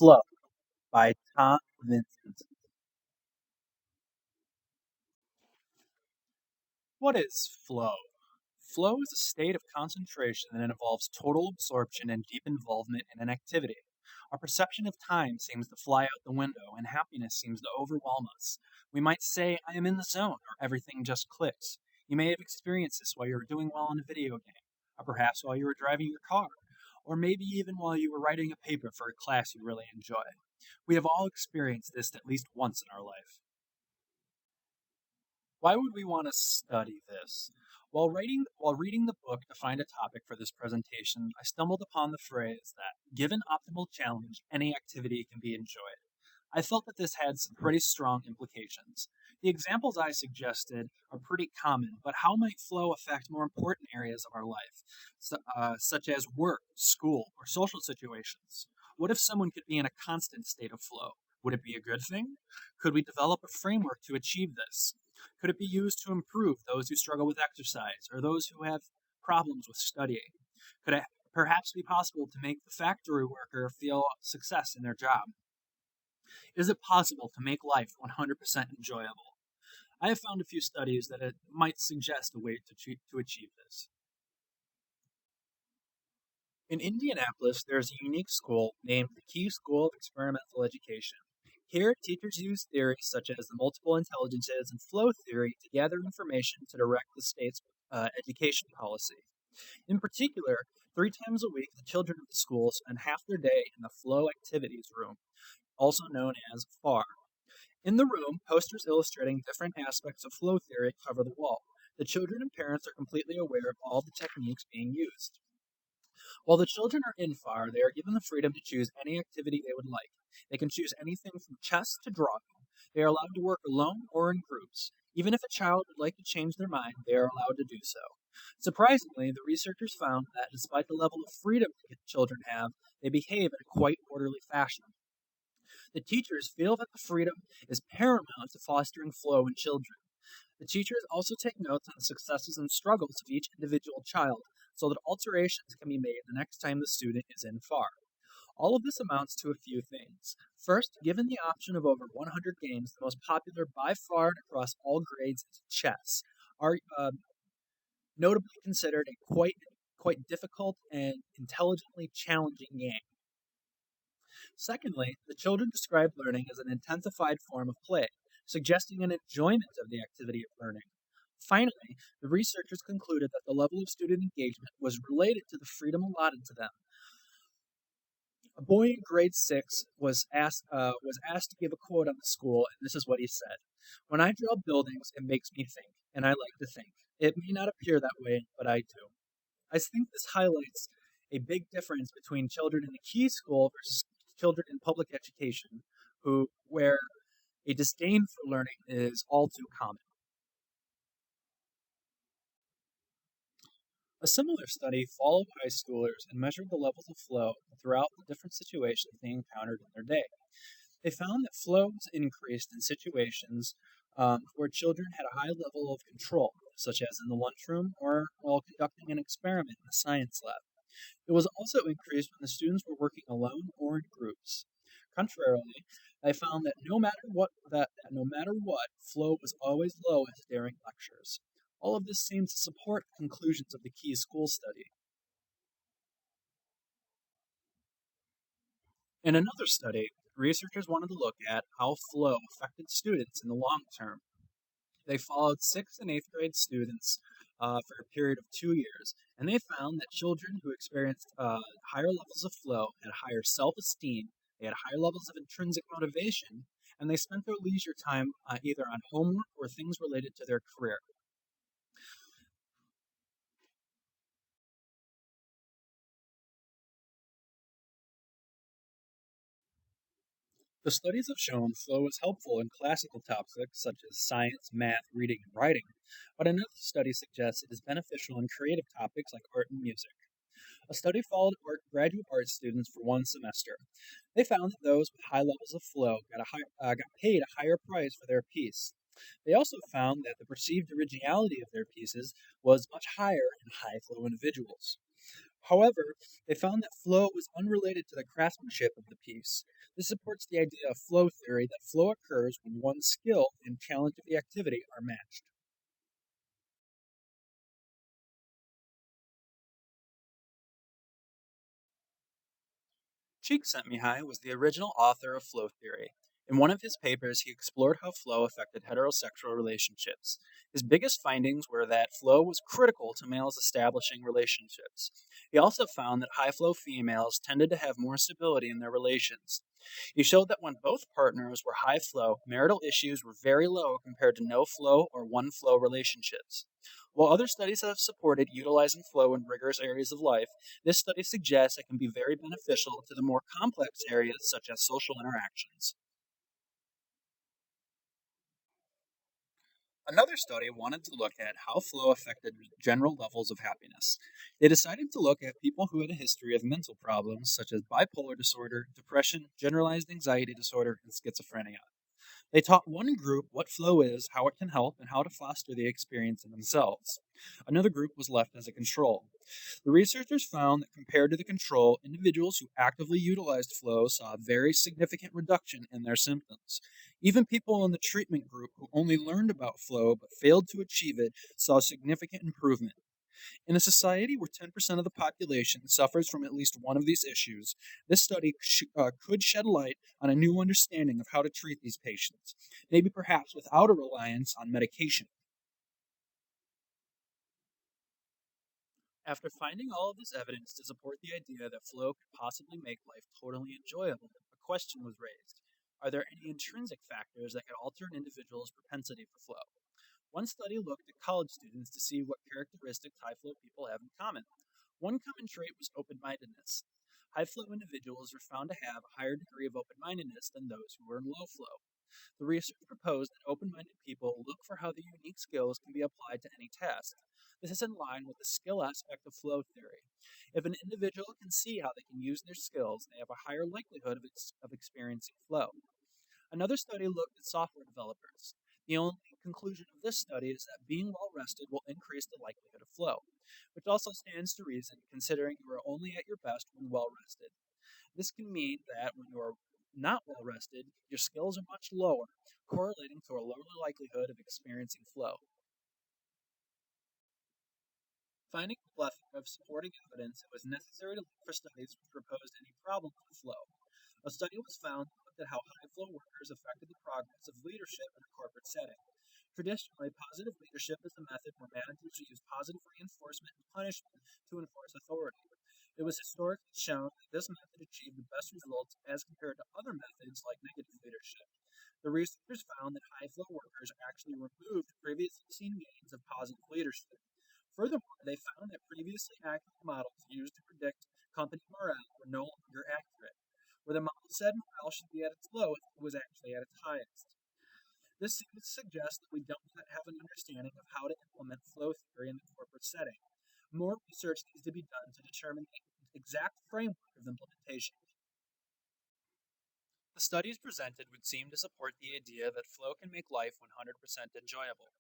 Flow by Tom Vincent. What is flow? Flow is a state of concentration that involves total absorption and deep involvement in an activity. Our perception of time seems to fly out the window, and happiness seems to overwhelm us. We might say, I am in the zone, or everything just clicks. You may have experienced this while you were doing well in a video game, or perhaps while you were driving your car, or maybe even while you were writing a paper for a class you really enjoy. We have all experienced this at least once in our life. Why would we want to study this? While reading the book to find a topic for this presentation, I stumbled upon the phrase that, given optimal challenge, any activity can be enjoyed. I felt that this had some pretty strong implications. The examples I suggested are pretty common, but how might flow affect more important areas of our life, such as work, school, or social situations? What if someone could be in a constant state of flow? Would it be a good thing? Could we develop a framework to achieve this? Could it be used to improve those who struggle with exercise or those who have problems with studying? Could it perhaps be possible to make the factory worker feel success in their job? Is it possible to make life 100% enjoyable? I have found a few studies that it might suggest a way to achieve this. In Indianapolis, there is a unique school named the Key School of Experimental Education. Here, teachers use theories such as the multiple intelligences and flow theory to gather information to direct the state's education policy. In particular, 3 times a week, the children of the school spend half their day in the flow activities room, also known as FAR. In the room, posters illustrating different aspects of flow theory cover the wall. The children and parents are completely aware of all the techniques being used. While the children are in FAR, they are given the freedom to choose any activity they would like. They can choose anything from chess to drawing. They are allowed to work alone or in groups. Even if a child would like to change their mind, they are allowed to do so. Surprisingly, the researchers found that despite the level of freedom the children have, they behave in a quite orderly fashion. The teachers feel that the freedom is paramount to fostering flow in children. The teachers also take notes on the successes and struggles of each individual child so that alterations can be made the next time the student is in FAR. All of this amounts to a few things. First, given the option of over 100 games, the most popular by far and across all grades is chess, are notably considered a quite difficult and intelligently challenging game. Secondly, the children describe learning as an intensified form of play, suggesting an enjoyment of the activity of learning. Finally, the researchers concluded that the level of student engagement was related to the freedom allotted to them. A boy in grade 6 was asked to give a quote on the school, and this is what he said: "When I draw buildings, it makes me think, and I like to think. It may not appear that way, but I do." I think this highlights a big difference between children in the Key School versus children in public education, where a disdain for learning is all too common. A similar study followed high schoolers and measured the levels of flow throughout the different situations they encountered in their day. They found that flow was increased in situations where children had a high level of control, such as in the lunchroom or while conducting an experiment in a science lab. It was also increased when the students were working alone or in groups. Contrarily, I found that no matter what, flow was always lowest during lectures. All of this seems to support the conclusions of the Key School study. In another study, researchers wanted to look at how flow affected students in the long term. They followed 6th and 8th grade students for a period of 2 years, and they found that children who experienced higher levels of flow had higher self esteem, they had higher levels of intrinsic motivation, and they spent their leisure time either on homework or things related to their career. The studies have shown flow is helpful in classical topics such as science, math, reading, and writing, but another study suggests it is beneficial in creative topics like art and music. A study followed graduate art students for 1 semester. They found that those with high levels of flow got paid a higher price for their piece. They also found that the perceived originality of their pieces was much higher in high flow individuals. However, they found that flow was unrelated to the craftsmanship of the piece. This supports the idea of flow theory that flow occurs when one's skill and challenge of the activity are matched. Csikszentmihalyi was the original author of flow theory. In one of his papers, he explored how flow affected heterosexual relationships. His biggest findings were that flow was critical to males establishing relationships. He also found that high flow females tended to have more stability in their relations. He showed that when both partners were high flow, marital issues were very low compared to no flow or one flow relationships. While other studies have supported utilizing flow in rigorous areas of life, this study suggests it can be very beneficial to the more complex areas such as social interactions. Another study wanted to look at how flow affected general levels of happiness. They decided to look at people who had a history of mental problems such as bipolar disorder, depression, generalized anxiety disorder, and schizophrenia. They taught one group what flow is, how it can help, and how to foster the experience in themselves. Another group was left as a control. The researchers found that compared to the control, individuals who actively utilized flow saw a very significant reduction in their symptoms. Even people in the treatment group who only learned about flow but failed to achieve it saw significant improvement. In a society where 10% of the population suffers from at least one of these issues, this study could shed light on a new understanding of how to treat these patients, maybe perhaps without a reliance on medication. After finding all of this evidence to support the idea that flow could possibly make life totally enjoyable, a question was raised. Are there any intrinsic factors that could alter an individual's propensity for flow? One study looked at college students to see what characteristics high flow people have in common. One common trait was open mindedness. High flow individuals were found to have a higher degree of open mindedness than those who were in low flow. The research proposed that open minded people look for how their unique skills can be applied to any task. This is in line with the skill aspect of flow theory. If an individual can see how they can use their skills, they have a higher likelihood of experiencing flow. Another study looked at software developers. The only conclusion of this study is that being well rested will increase the likelihood of flow, which also stands to reason considering you are only at your best when well rested. This can mean that when you are not well rested, your skills are much lower, correlating to a lower likelihood of experiencing flow. Finding a plethora of supporting evidence, it was necessary to look for studies which proposed any problems with flow. A study was found that looked at how high flow workers affected the progress of leadership in a corporate setting. Traditionally, positive leadership is a method where managers use positive reinforcement and punishment to enforce authority. It was historically shown that this method achieved the best results as compared to other methods like negative leadership. The researchers found that high flow workers actually removed previously seen means of positive leadership. Furthermore, they found that previously accurate models used to predict company morale were no longer accurate. Where the model said morale should be at its lowest, it was actually at its highest. This seems to suggest that we don't yet have an understanding of how to implement flow theory in the corporate setting. More research needs to be done to determine the exact framework of implementation. The studies presented would seem to support the idea that flow can make life 100% enjoyable.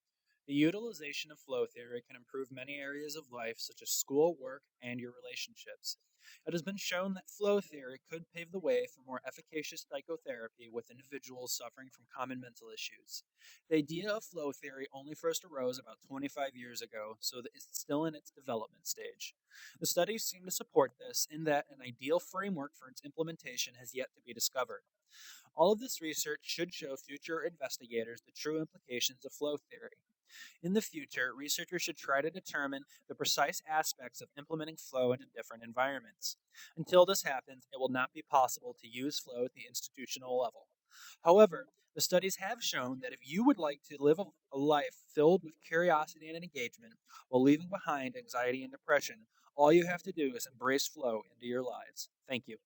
The utilization of flow theory can improve many areas of life, such as school, work, and your relationships. It has been shown that flow theory could pave the way for more efficacious psychotherapy with individuals suffering from common mental issues. The idea of flow theory only first arose about 25 years ago, so that it's still in its development stage. The studies seem to support this, in that an ideal framework for its implementation has yet to be discovered. All of this research should show future investigators the true implications of flow theory. In the future, researchers should try to determine the precise aspects of implementing flow into different environments. Until this happens, it will not be possible to use flow at the institutional level. However, the studies have shown that if you would like to live a life filled with curiosity and engagement while leaving behind anxiety and depression, all you have to do is embrace flow into your lives. Thank you.